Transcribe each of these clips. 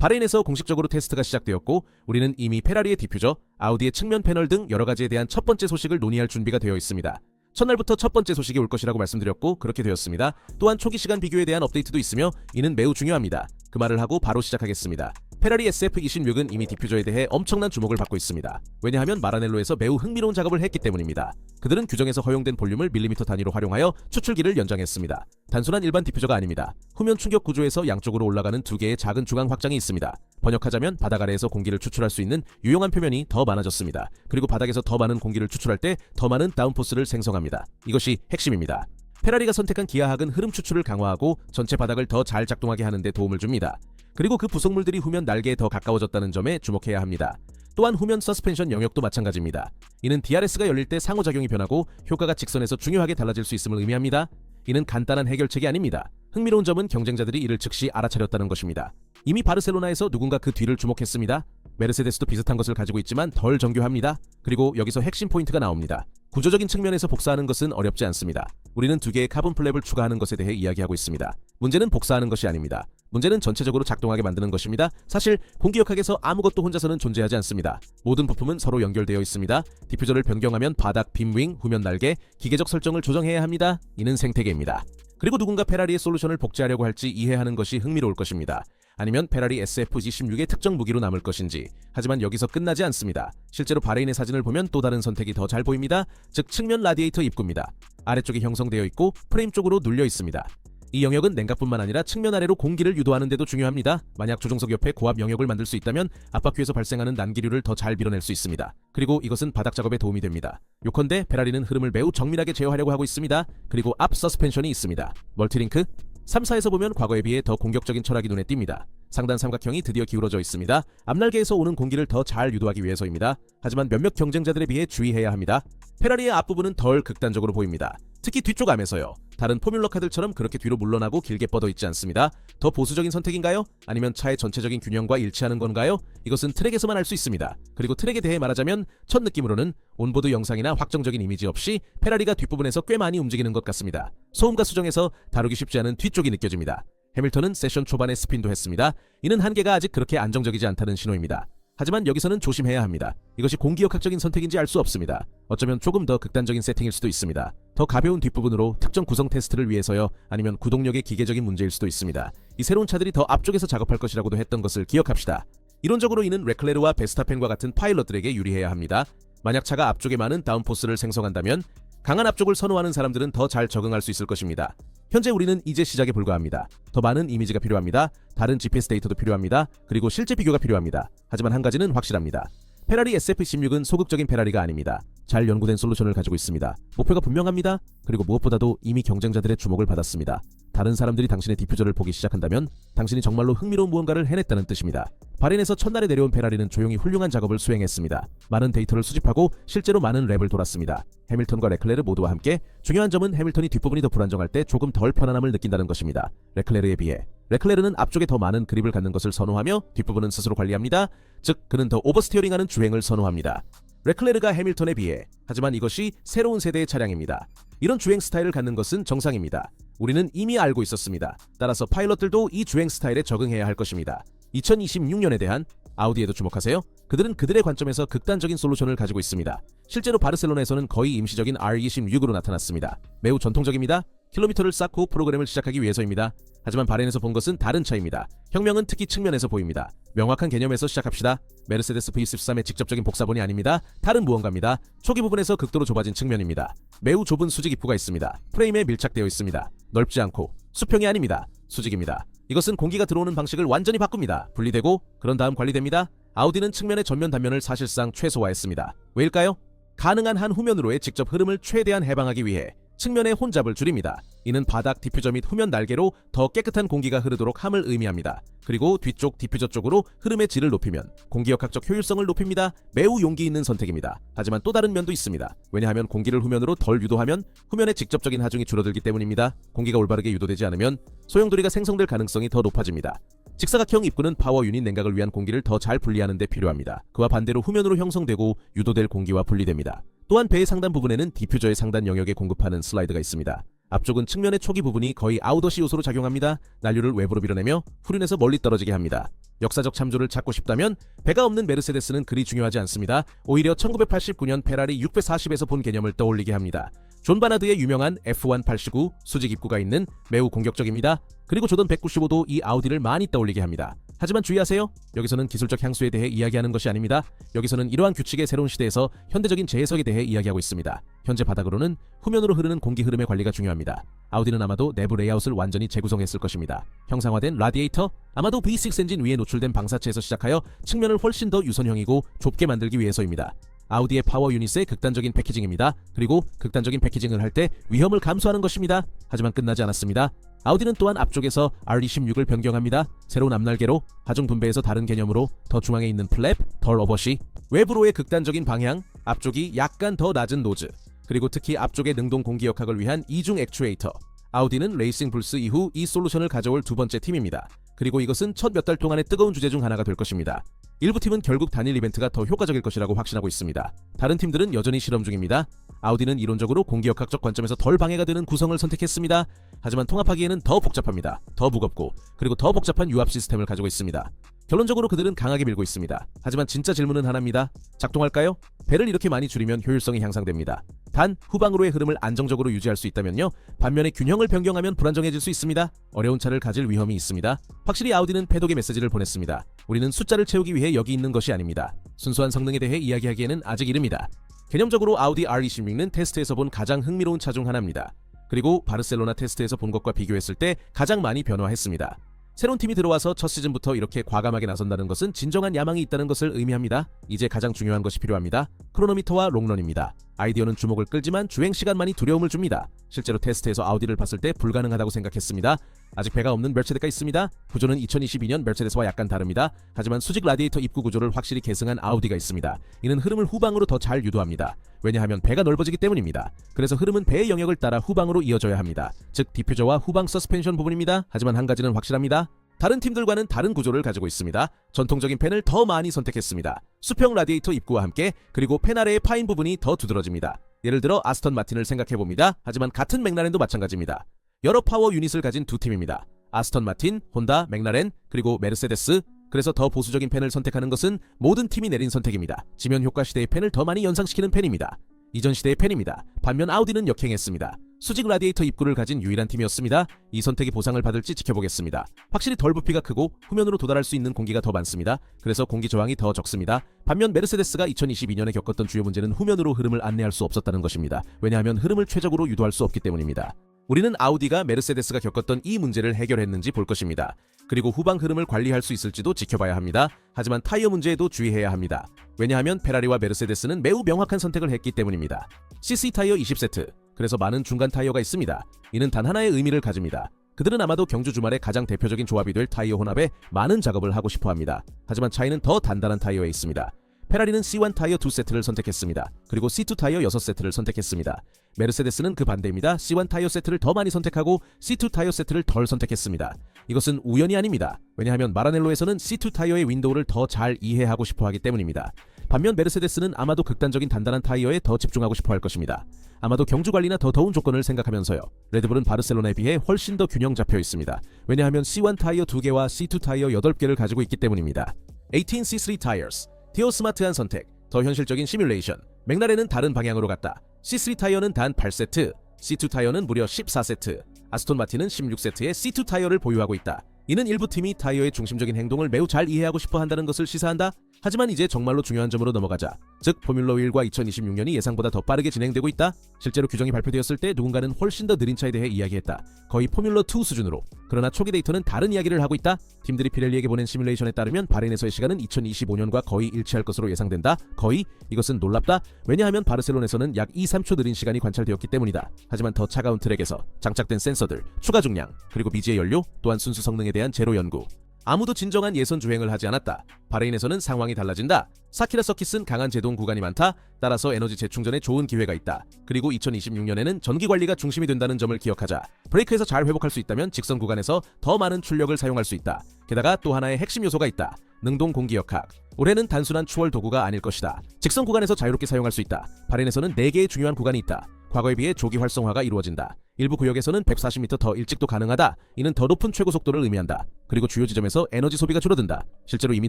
바레인에서 공식적으로 테스트가 시작되었고 우리는 이미 페라리의 디퓨저, 아우디의 측면 패널 등 여러가지에 대한 첫 번째 소식을 논의할 준비가 되어 있습니다. 첫날부터 첫 번째 소식이 올 것이라고 말씀드렸고 그렇게 되었습니다. 또한 초기 시간 비교에 대한 업데이트도 있으며 이는 매우 중요합니다. 그 말을 하고 바로 시작하겠습니다. 페라리 SF26은 이미 디퓨저에 대해 엄청난 주목을 받고 있습니다. 왜냐하면 마라넬로에서 매우 흥미로운 작업을 했기 때문입니다. 그들은 규정에서 허용된 볼륨을 밀리미터 단위로 활용하여 추출기를 연장했습니다. 단순한 일반 디퓨저가 아닙니다. 후면 충격 구조에서 양쪽으로 올라가는 두 개의 작은 중앙 확장이 있습니다. 번역하자면 바닥 아래에서 공기를 추출할 수 있는 유용한 표면이 더 많아졌습니다. 그리고 바닥에서 더 많은 공기를 추출할 때 더 많은 다운포스를 생성합니다. 이것이 핵심입니다. 페라리가 선택한 기하학은 흐름 추출을 강화하고 전체 바닥을 더 잘 작동하게 하는 데 도움을 줍니다. 그리고 그 부속물들이 후면 날개에 더 가까워졌다는 점에 주목해야 합니다. 또한 후면 서스펜션 영역도 마찬가지입니다. 이는 DRS가 열릴 때 상호작용이 변하고 효과가 직선에서 중요하게 달라질 수 있음을 의미합니다. 이는 간단한 해결책이 아닙니다. 흥미로운 점은 경쟁자들이 이를 즉시 알아차렸다는 것입니다. 이미 바르셀로나에서 누군가 그 뒤를 주목했습니다. 메르세데스도 비슷한 것을 가지고 있지만 덜 정교합니다. 그리고 여기서 핵심 포인트가 나옵니다. 구조적인 측면에서 복사하는 것은 어렵지 않습니다. 우리는 두 개의 카본 플랩을 추가하는 것에 대해 이야기하고 있습니다. 문제는 복사하는 것이 아닙니다. 문제는 전체적으로 작동하게 만드는 것입니다. 사실 공기역학에서 아무것도 혼자서는 존재하지 않습니다. 모든 부품은 서로 연결되어 있습니다. 디퓨저를 변경하면 바닥, 빔 윙, 후면 날개, 기계적 설정을 조정해야 합니다. 이는 생태계입니다. 그리고 누군가 페라리의 솔루션을 복제하려고 할지 이해하는 것이 흥미로울 것입니다. 아니면 페라리 SF26의 특정 무기로 남을 것인지. 하지만 여기서 끝나지 않습니다. 실제로 바레인의 사진을 보면 또 다른 선택이 더 잘 보입니다. 즉 측면 라디에이터 입구입니다. 아래쪽이 형성되어 있고 프레임 쪽으로 눌려 있습니다. 이 영역은 냉각뿐만 아니라 측면 아래로 공기를 유도하는 데도 중요합니다. 만약 조종석 옆에 고압 영역을 만들 수 있다면 압박규에서 발생하는 난기류를 더 잘 밀어낼 수 있습니다. 그리고 이것은 바닥 작업에 도움이 됩니다. 요컨대 페라리는 흐름을 매우 정밀하게 제어하려고 하고 있습니다. 그리고 앞 서스펜션이 있습니다. 멀티링크 3사에서 보면 과거에 비해 더 공격적인 철학이 눈에 띕니다. 상단 삼각형이 드디어 기울어져 있습니다. 앞날개에서 오는 공기를 더 잘 유도하기 위해서입니다. 하지만 몇몇 경쟁자들에 비해 주의해야 합니다. 페라리의 앞부분은 덜 극단적으로 보입니다. 특히 뒤쪽 암에서요. 다른 포뮬러 카들처럼 그렇게 뒤로 물러나고 길게 뻗어 있지 않습니다. 더 보수적인 선택인가요? 아니면 차의 전체적인 균형과 일치하는 건가요? 이것은 트랙에서만 알 수 있습니다. 그리고 트랙에 대해 말하자면 첫 느낌으로는 온보드 영상이나 확정적인 이미지 없이 페라리가 뒷부분에서 꽤 많이 움직이는 것 같습니다. 소음과 수정에서 다루기 쉽지 않은 뒤쪽이 느껴집니다. 해밀턴은 세션 초반에 스핀도 했습니다. 이는 한계가 아직 그렇게 안정적이지 않다는 신호입니다. 하지만 여기서는 조심해야 합니다. 이것이 공기역학적인 선택인지 알 수 없습니다. 어쩌면 조금 더 극단적인 세팅일 수도 있습니다. 더 가벼운 뒷부분으로 특정 구성 테스트를 위해서요. 아니면 구동력의 기계적인 문제일 수도 있습니다. 이 새로운 차들이 더 앞쪽에서 작업할 것이라고도 했던 것을 기억합시다. 이론적으로 이는 레클레르와 베스타펜과 같은 파일럿들에게 유리해야 합니다. 만약 차가 앞쪽에 많은 다운포스를 생성한다면 강한 앞쪽을 선호하는 사람들은 더 잘 적응할 수 있을 것입니다. 현재 우리는 이제 시작에 불과합니다. 더 많은 이미지가 필요합니다. 다른 GPS 데이터도 필요합니다. 그리고 실제 비교가 필요합니다. 하지만 한 가지는 확실합니다. 페라리 SF16은 소극적인 페라리가 아닙니다. 잘 연구된 솔루션을 가지고 있습니다. 목표가 분명합니다. 그리고 무엇보다도 이미 경쟁자들의 주목을 받았습니다. 다른 사람들이 당신의 디퓨저를 보기 시작한다면 당신이 정말로 흥미로운 무언가를 해냈다는 뜻입니다. 바레인에서 첫날에 내려온 페라리는 조용히 훌륭한 작업을 수행했습니다. 많은 데이터를 수집하고 실제로 많은 랩을 돌았습니다. 해밀턴과 레클레르 모두와 함께 중요한 점은 해밀턴이 뒷부분이 더 불안정할 때 조금 덜 편안함을 느낀다는 것입니다. 레클레르에 비해. 레클레르는 앞쪽에 더 많은 그립을 갖는 것을 선호하며 뒷부분은 스스로 관리합니다. 즉 그는 더 오버스티어링하는 주행을 선호합니다. 레클레르가 해밀턴에 비해. 하지만 이것이 새로운 세대의 차량입니다. 이런 주행 스타일을 갖는 것은 정상입니다. 우리는 이미 알고 있었습니다. 따라서 파일럿들도 이 주행 스타일에 적응해야 할 것입니다. 2026년에 대한 아우디에도 주목하세요. 그들은 그들의 관점에서 극단적인 솔루션을 가지고 있습니다. 실제로 바르셀로나에서는 거의 임시적인 R26으로 나타났습니다. 매우 전통적입니다. 킬로미터를 쌓고 프로그램을 시작하기 위해서입니다. 하지만 바레인에서 본 것은 다른 차입니다. 혁명은 특히 측면에서 보입니다. 명확한 개념에서 시작합시다. 메르세데스 V13의 직접적인 복사본이 아닙니다. 다른 무언가입니다. 초기 부분에서 극도로 좁아진 측면입니다. 매우 좁은 수직 입구가 있습니다. 프레임에 밀착되어 있습니다. 넓지 않고 수평이 아닙니다. 수직입니다. 이것은 공기가 들어오는 방식을 완전히 바꿉니다. 분리되고 그런 다음 관리됩니다. 아우디는 측면의 전면 단면을 사실상 최소화했습니다. 왜일까요? 가능한 한 후면으로의 직접 흐름을 최대한 해방하기 위해 측면의 혼잡을 줄입니다. 이는 바닥 디퓨저 및 후면 날개로 더 깨끗한 공기가 흐르도록 함을 의미합니다. 그리고 뒤쪽 디퓨저 쪽으로 흐름의 질을 높이면 공기역학적 효율성을 높입니다. 매우 용기 있는 선택입니다. 하지만 또 다른 면도 있습니다. 왜냐하면 공기를 후면으로 덜 유도하면 후면의 직접적인 하중이 줄어들기 때문입니다. 공기가 올바르게 유도되지 않으면 소용돌이가 생성될 가능성이 더 높아집니다. 직사각형 입구는 파워 유닛 냉각을 위한 공기를 더 잘 분리하는 데 필요합니다. 그와 반대로 후면으로 형성되고 유도될 공기와 분리됩니다. 또한 배의 상단 부분에는 디퓨저의 상단 영역에 공급하는 슬라이드가 있습니다. 앞쪽은 측면의 초기 부분이 거의 아웃워시 요소로 작용합니다. 난류를 외부로 밀어내며 후륜에서 멀리 떨어지게 합니다. 역사적 참조를 찾고 싶다면 배가 없는 메르세데스는 그리 중요하지 않습니다. 오히려 1989년 페라리 640에서 본 개념을 떠올리게 합니다. 존 바나드의 유명한 F1 89 수직 입구가 있는 매우 공격적입니다. 그리고 조던 195도 이 아우디를 많이 떠올리게 합니다. 하지만 주의하세요. 여기서는 기술적 향수에 대해 이야기하는 것이 아닙니다. 여기서는 이러한 규칙의 새로운 시대에서 현대적인 재해석에 대해 이야기하고 있습니다. 현재 바닥으로는 후면으로 흐르는 공기 흐름의 관리가 중요합니다. 아우디는 아마도 내부 레이아웃을 완전히 재구성했을 것입니다. 형상화된 라디에이터, 아마도 V6 엔진 위에 노출된 방사체에서 시작하여 측면을 훨씬 더 유선형이고 좁게 만들기 위해서입니다. 아우디의 파워 유닛의 극단적인 패키징입니다. 그리고 극단적인 패키징을 할 때 위험을 감수하는 것입니다. 하지만 끝나지 않았습니다. 아우디는 또한 앞쪽에서 RD16을 변경합니다. 새로운 앞날개로, 하중 분배에서 다른 개념으로 더 중앙에 있는 플랩, 덜 오버시, 외부로의 극단적인 방향, 앞쪽이 약간 더 낮은 노즈, 그리고 특히 앞쪽의 능동 공기역학을 위한 이중 액추에이터. 아우디는 레이싱 불스 이후 이 솔루션을 가져올 두 번째 팀입니다. 그리고 이것은 첫 몇 달 동안의 뜨거운 주제 중 하나가 될 것입니다. 일부 팀은 결국 단일 이벤트가 더 효과적일 것이라고 확신하고 있습니다. 다른 팀들은 여전히 실험 중입니다. 아우디는 이론적으로 공기역학적 관점에서 덜 방해가 되는 구성을 선택했습니다. 하지만 통합하기에는 더 복잡합니다. 더 무겁고 그리고 더 복잡한 유압 시스템을 가지고 있습니다. 결론적으로 그들은 강하게 밀고 있습니다. 하지만 진짜 질문은 하나입니다. 작동할까요? 배를 이렇게 많이 줄이면 효율성이 향상됩니다. 단 후방으로의 흐름을 안정적으로 유지할 수 있다면요. 반면에 균형을 변경하면 불안정해질 수 있습니다. 어려운 차를 가질 위험이 있습니다. 확실히 아우디는 패독의 메시지를 보냈습니다. 우리는 숫자를 채우기 위해 여기 있는 것이 아닙니다. 순수한 성능에 대해 이야기하기에는 아직 이릅니다. 개념적으로 아우디 RE16는 테스트에서 본 가장 흥미로운 차 중 하나입니다. 그리고 바르셀로나 테스트에서 본 것과 비교했을 때 가장 많이 변화했습니다. 새로운 팀이 들어와서 첫 시즌부터 이렇게 과감하게 나선다는 것은 진정한 야망이 있다는 것을 의미합니다. 이제 가장 중요한 것이 필요합니다. 크로노미터와 롱런입니다. 아이디어는 주목을 끌지만 주행시간만이 두려움을 줍니다. 실제로 테스트에서 아우디를 봤을 때 불가능하다고 생각했습니다. 아직 배가 없는 멜세데스가 있습니다. 구조는 2022년 멜세데스와 약간 다릅니다. 하지만 수직 라디에이터 입구 구조를 확실히 계승한 아우디가 있습니다. 이는 흐름을 후방으로 더 잘 유도합니다. 왜냐하면 배가 넓어지기 때문입니다. 그래서 흐름은 배의 영역을 따라 후방으로 이어져야 합니다. 즉 디퓨저와 후방 서스펜션 부분입니다. 하지만 한 가지는 확실합니다. 다른 팀들과는 다른 구조를 가지고 있습니다. 전통적인 펜을 더 많이 선택했습니다. 수평 라디에이터 입구와 함께, 그리고 펜 아래의 파인 부분이 더 두드러집니다. 예를 들어 아스턴 마틴을 생각해봅니다. 하지만 같은 맥라렌도 마찬가지입니다. 여러 파워 유닛을 가진 두 팀입니다. 아스턴 마틴, 혼다, 맥라렌, 그리고 메르세데스. 그래서 더 보수적인 펜을 선택하는 것은 모든 팀이 내린 선택입니다. 지면 효과 시대의 펜을 더 많이 연상시키는 펜입니다. 이전 시대의 펜입니다. 반면 아우디는 역행했습니다. 수직 라디에이터 입구를 가진 유일한 팀이었습니다. 이 선택이 보상을 받을지 지켜보겠습니다. 확실히 덜 부피가 크고 후면으로 도달할 수 있는 공기가 더 많습니다. 그래서 공기 저항이 더 적습니다. 반면 메르세데스가 2022년에 겪었던 주요 문제는 후면으로 흐름을 안내할 수 없었다는 것입니다. 왜냐하면 흐름을 최적으로 유도할 수 없기 때문입니다. 우리는 아우디가 메르세데스가 겪었던 이 문제를 해결했는지 볼 것입니다. 그리고 후방 흐름을 관리할 수 있을지도 지켜봐야 합니다. 하지만 타이어 문제에도 주의해야 합니다. 왜냐하면 페라리와 메르세데스는 매우 명확한 선택을 했기 때문입니다. CC 타이어 20세트, 그래서 많은 중간 타이어가 있습니다. 이는 단 하나의 의미를 가집니다. 그들은 아마도 경주 주말의 가장 대표적인 조합이 될 타이어 혼합에 많은 작업을 하고 싶어 합니다. 하지만 차이는 더 단단한 타이어에 있습니다. 페라리는 C1 타이어 2세트를 선택했습니다. 그리고 C2 타이어 6세트를 선택했습니다. 메르세데스는 그 반대입니다. C1 타이어 세트를 더 많이 선택하고 C2 타이어 세트를 덜 선택했습니다. 이것은 우연이 아닙니다. 왜냐하면 마라넬로에서는 C2 타이어의 윈도우를 더 잘 이해하고 싶어 하기 때문입니다. 반면 메르세데스는 아마도 극단적인 단단한 타이어에 더 집중하고 싶어 할 것입니다. 아마도 경주 관리나 더 더운 조건을 생각하면서요. 레드불은 바르셀로나에 비해 훨씬 더 균형 잡혀 있습니다. 왜냐하면 C1 타이어 2개와 C2 타이어 8개를 가지고 있기 때문입니다. 18C3 Tires, 티어 스마트한 선택, 더 현실적인 시뮬레이션. 맥라렌은 다른 방향으로 갔다. C3 타이어는 단 8세트, C2 타이어는 무려 14세트, 아스톤 마틴은 16세트의 C2 타이어를 보유하고 있다. 이는 일부 팀이 타이어의 중심적인 행동을 매우 잘 이해하고 싶어 한다는 것을 시사한다. 하지만 이제 정말로 중요한 점으로 넘어가자. 즉 포뮬러 1과 2026년이 예상보다 더 빠르게 진행되고 있다. 실제로 규정이 발표되었을 때 누군가는 훨씬 더 느린 차에 대해 이야기했다. 거의 포뮬러 2 수준으로. 그러나 초기 데이터는 다른 이야기를 하고 있다. 팀들이 피렐리에게 보낸 시뮬레이션에 따르면 바레인에서의 시간은 2025년과 거의 일치할 것으로 예상된다. 거의. 이것은 놀랍다. 왜냐하면 바르셀론에서는 약 2-3초 느린 시간이 관찰되었기 때문이다. 하지만 더 차가운 트랙에서 장착된 센서들, 추가 중량, 그리고 미지의 연료, 또한 순수 성능에 대한 제로 연구. 아무도 진정한 예선 주행을 하지 않았다. 바레인에서는 상황이 달라진다. 사키라 서킷은 강한 제동 구간이 많다. 따라서 에너지 재충전에 좋은 기회가 있다. 그리고 2026년에는 전기 관리가 중심이 된다는 점을 기억하자. 브레이크에서 잘 회복할 수 있다면 직선 구간에서 더 많은 출력을 사용할 수 있다. 게다가 또 하나의 핵심 요소가 있다. 능동 공기역학. 올해는 단순한 추월 도구가 아닐 것이다. 직선 구간에서 자유롭게 사용할 수 있다. 바레인에서는 4개의 중요한 구간이 있다. 과거에 비해 조기 활성화가 이루어진다. 일부 구역에서는 140m 더 일찍도 가능하다. 이는 더 높은 최고 속도를 의미한다. 그리고 주요 지점에서 에너지 소비가 줄어든다. 실제로 이미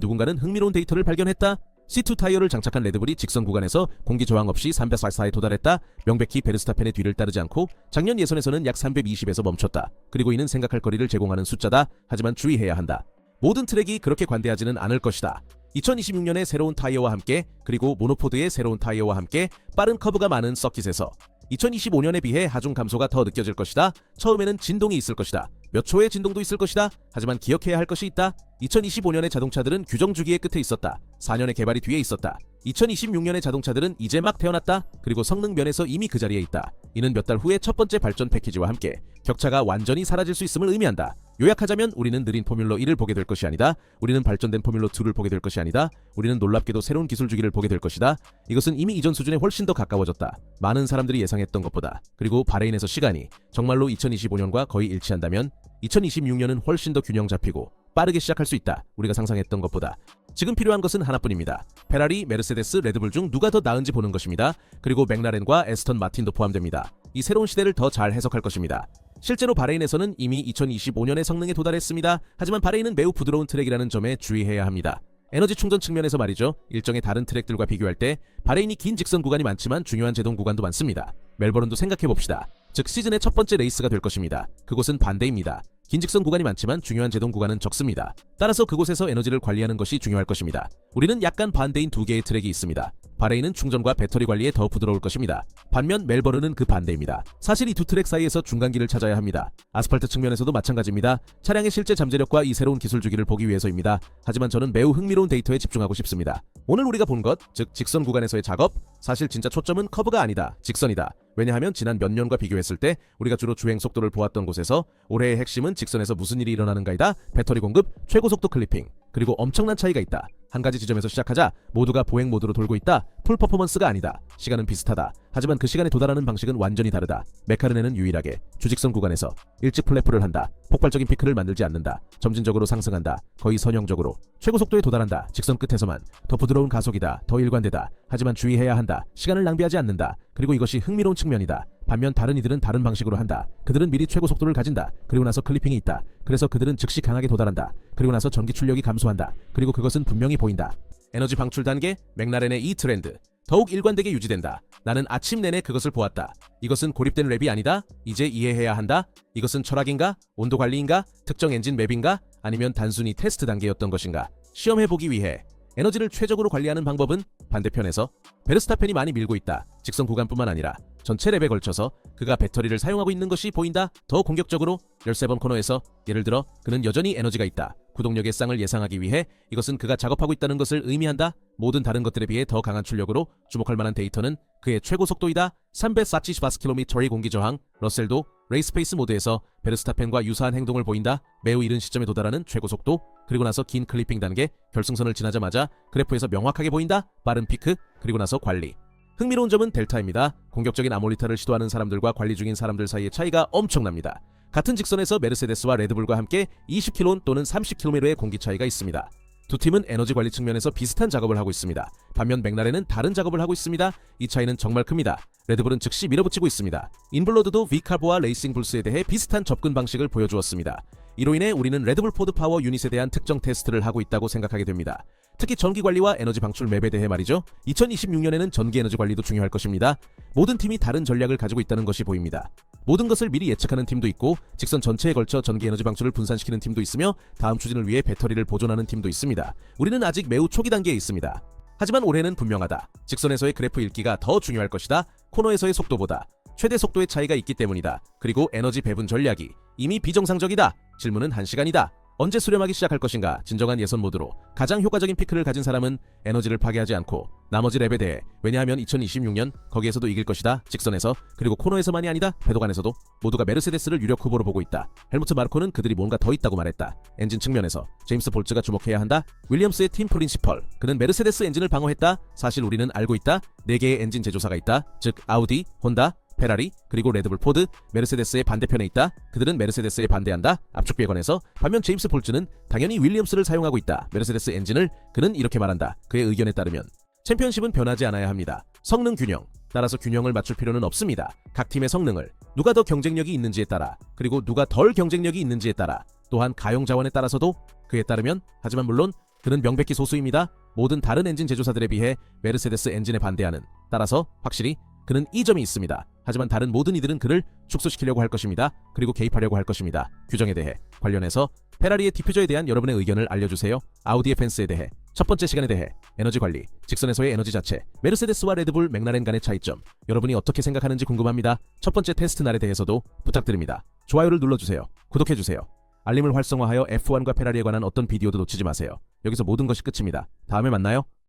누군가는 흥미로운 데이터를 발견했다. C2 타이어를 장착한 레드불이 직선 구간에서 공기 저항 없이 344에 도달했다. 명백히 베르스타펜의 뒤를 따르지 않고 작년 예선에서는 약 320에서 멈췄다. 그리고 이는 생각할 거리를 제공하는 숫자다. 하지만 주의해야 한다. 모든 트랙이 그렇게 관대하지는 않을 것이다. 2026년에 새로운 타이어와 함께 그리고 모노포드의 새로운 타이어와 함께 빠른 커브가 많은 서킷에서 2025년에 비해 하중 감소가 더 느껴질 것이다. 처음에는 진동이 있을 것이다. 몇 초의 진동도 있을 것이다. 하지만 기억해야 할 것이 있다. 2025년의 자동차들은 규정 주기의 끝에 있었다. 4년의 개발이 뒤에 있었다. 2026년의 자동차들은 이제 막 태어났다. 그리고 성능 면에서 이미 그 자리에 있다. 이는 몇 달 후에 첫 번째 발전 패키지와 함께 격차가 완전히 사라질 수 있음을 의미한다. 요약하자면 우리는 느린 포뮬러 1을 보게 될 것이 아니다. 우리는 발전된 포뮬러 2를 보게 될 것이 아니다. 우리는 놀랍게도 새로운 기술 주기를 보게 될 것이다. 이것은 이미 이전 수준에 훨씬 더 가까워졌다. 많은 사람들이 예상했던 것보다. 그리고 바레인에서 시간이 정말로 2025년과 거의 일치한다면 2026년은 훨씬 더 균형 잡히고 빠르게 시작할 수 있다. 우리가 상상했던 것보다. 지금 필요한 것은 하나뿐입니다. 페라리, 메르세데스, 레드불 중 누가 더 나은지 보는 것입니다. 그리고 맥라렌과 에스턴 마틴도 포함됩니다. 이 새로운 시대를 더 잘 해석할 것입니다. 실제로 바레인에서는 이미 2025년의 성능에 도달했습니다. 하지만 바레인은 매우 부드러운 트랙이라는 점에 주의해야 합니다. 에너지 충전 측면에서 말이죠. 일정의 다른 트랙들과 비교할 때 바레인이 긴 직선 구간이 많지만 중요한 제동 구간도 많습니다. 멜버른도 생각해봅시다. 즉 시즌의 첫 번째 레이스가 될 것입니다. 그곳은 반대입니다. 긴 직선 구간이 많지만 중요한 제동 구간은 적습니다. 따라서 그곳에서 에너지를 관리하는 것이 중요할 것입니다. 우리는 약간 반대인 두 개의 트랙이 있습니다. 바레인은 충전과 배터리 관리에 더 부드러울 것입니다. 반면 멜버른은 그 반대입니다. 사실 이 두 트랙 사이에서 중간길을 찾아야 합니다. 아스팔트 측면에서도 마찬가지입니다. 차량의 실제 잠재력과 이 새로운 기술 주기를 보기 위해서입니다. 하지만 저는 매우 흥미로운 데이터에 집중하고 싶습니다. 오늘 우리가 본 것, 즉 직선 구간에서의 작업, 사실 진짜 초점은 커브가 아니다. 직선이다. 왜냐하면 지난 몇 년과 비교했을 때 우리가 주로 주행 속도를 보았던 곳에서 올해의 핵심은 직선에서 무슨 일이 일어나는가이다. 배터리 공급, 최고 속도 클리핑, 그리고 엄청난 차이가 있다. 한 가지 지점에서 시작하자. 모두가 보행 모드로 돌고 있다. 풀 퍼포먼스가 아니다. 시간은 비슷하다. 하지만 그 시간에 도달하는 방식은 완전히 다르다. 메카르넨은 유일하게 주직선 구간에서 일찍 플랫프를 한다. 폭발적인 피크를 만들지 않는다. 점진적으로 상승한다. 거의 선형적으로 최고 속도에 도달한다. 직선 끝에서만. 더 부드러운 가속이다. 더 일관되다. 하지만 주의해야 한다. 시간을 낭비하지 않는다. 그리고 이것이 흥미로운 측면이다. 반면 다른 이들은 다른 방식으로 한다. 그들은 미리 최고 속도를 가진다. 그리고 나서 클리핑이 있다. 그래서 그들은 즉시 강하게 도달한다. 그리고 나서 전기 출력이 감소한다. 그리고 그것은 분명히 보인다. 에너지 방출 단계, 맥라렌의 이 트렌드. 더욱 일관되게 유지된다. 나는 아침 내내 그것을 보았다. 이것은 고립된 랩이 아니다. 이제 이해해야 한다. 이것은 철학인가? 온도 관리인가? 특정 엔진 맵인가? 아니면 단순히 테스트 단계였던 것인가? 시험해보기 위해 에너지를 최적으로 관리하는 방법은 반대편에서 베르스타펜이 많이 밀고 있다. 직선 구간뿐만 아니라 전체 랩에 걸쳐서 그가 배터리를 사용하고 있는 것이 보인다. 더 공격적으로 13번 코너에서 예를 들어 그는 여전히 에너지가 있다. 구동력의 쌍을 예상하기 위해 이것은 그가 작업하고 있다는 것을 의미한다. 모든 다른 것들에 비해 더 강한 출력으로 주목할 만한 데이터는 그의 최고 속도이다. 344km의 공기 저항. 러셀도 레이스 페이스 모드에서 베르스타펜과 유사한 행동을 보인다. 매우 이른 시점에 도달하는 최고 속도. 그리고 나서 긴 클리핑 단계. 결승선을 지나자마자 그래프에서 명확하게 보인다. 빠른 피크. 그리고 나서 관리. 흥미로운 점은 델타입니다. 공격적인 아몰리타를 시도하는 사람들과 관리 중인 사람들 사이의 차이가 엄청납니다. 같은 직선에서 메르세데스와 레드불과 함께 20km 또는 30km의 공기 차이가 있습니다. 두 팀은 에너지 관리 측면에서 비슷한 작업을 하고 있습니다. 반면 맥라렌은 다른 작업을 하고 있습니다. 이 차이는 정말 큽니다. 레드불은 즉시 밀어붙이고 있습니다. 인블러드도 V카보와 레이싱 불스에 대해 비슷한 접근 방식을 보여주었습니다. 이로 인해 우리는 레드불 포드 파워 유닛에 대한 특정 테스트를 하고 있다고 생각하게 됩니다. 특히 전기 관리와 에너지 방출 맵에 대해 말이죠. 2026년에는 전기 에너지 관리도 중요할 것입니다. 모든 팀이 다른 전략을 가지고 있다는 것이 보입니다. 모든 것을 미리 예측하는 팀도 있고 직선 전체에 걸쳐 전기 에너지 방출을 분산시키는 팀도 있으며 다음 추진을 위해 배터리를 보존하는 팀도 있습니다. 우리는 아직 매우 초기 단계에 있습니다. 하지만 올해는 분명하다. 직선에서의 그래프 읽기가 더 중요할 것이다. 코너에서의 속도보다 최대 속도의 차이가 있기 때문이다. 그리고 에너지 배분 전략이 이미 비정상적이다. 질문은 1시간이다. 언제 수렴하기 시작할 것인가? 진정한 예선 모드로 가장 효과적인 피크를 가진 사람은 에너지를 파괴하지 않고 나머지 랩에 대해, 왜냐하면 2026년 거기에서도 이길 것이다. 직선에서, 그리고 코너에서만이 아니다. 배도관에서도 모두가 메르세데스를 유력 후보로 보고 있다. 헬무트 마르코는 그들이 뭔가 더 있다고 말했다. 엔진 측면에서 제임스 볼츠가 주목해야 한다. 윌리엄스의 팀 프린시펄, 그는 메르세데스 엔진을 방어했다. 사실 우리는 알고 있다. 4개의 엔진 제조사가 있다. 즉 아우디, 혼다, 페라리, 그리고 레드불, 포드, 메르세데스의 반대편에 있다. 그들은 메르세데스에 반대한다. 압축 배관에서. 반면 제임스 폴츠는 당연히 윌리엄스를 사용하고 있다. 메르세데스 엔진을. 그는 이렇게 말한다. 그의 의견에 따르면 챔피언십은 변하지 않아야 합니다. 성능 균형, 따라서 균형을 맞출 필요는 없습니다. 각 팀의 성능을 누가 더 경쟁력이 있는지에 따라, 그리고 누가 덜 경쟁력이 있는지에 따라, 또한 가용 자원에 따라서도 그에 따르면, 하지만 물론 그는 명백히 소수입니다. 모든 다른 엔진 제조사들에 비해 메르세데스 엔진에 반대하는, 따라서 확실히 그는 이 점이 있습니다. 하지만 다른 모든 이들은 그를 축소시키려고 할 것입니다. 그리고 개입하려고 할 것입니다. 규정에 대해 관련해서 페라리의 디퓨저에 대한 여러분의 의견을 알려주세요. 아우디의 펜스에 대해, 첫 번째 시간에 대해, 에너지 관리, 직선에서의 에너지 자체, 메르세데스와 레드불, 맥라렌 간의 차이점, 여러분이 어떻게 생각하는지 궁금합니다. 첫 번째 테스트 날에 대해서도 부탁드립니다. 좋아요를 눌러주세요. 구독해주세요. 알림을 활성화하여 F1과 페라리에 관한 어떤 비디오도 놓치지 마세요. 여기서 모든 것이 끝입니다. 다음에 만나요.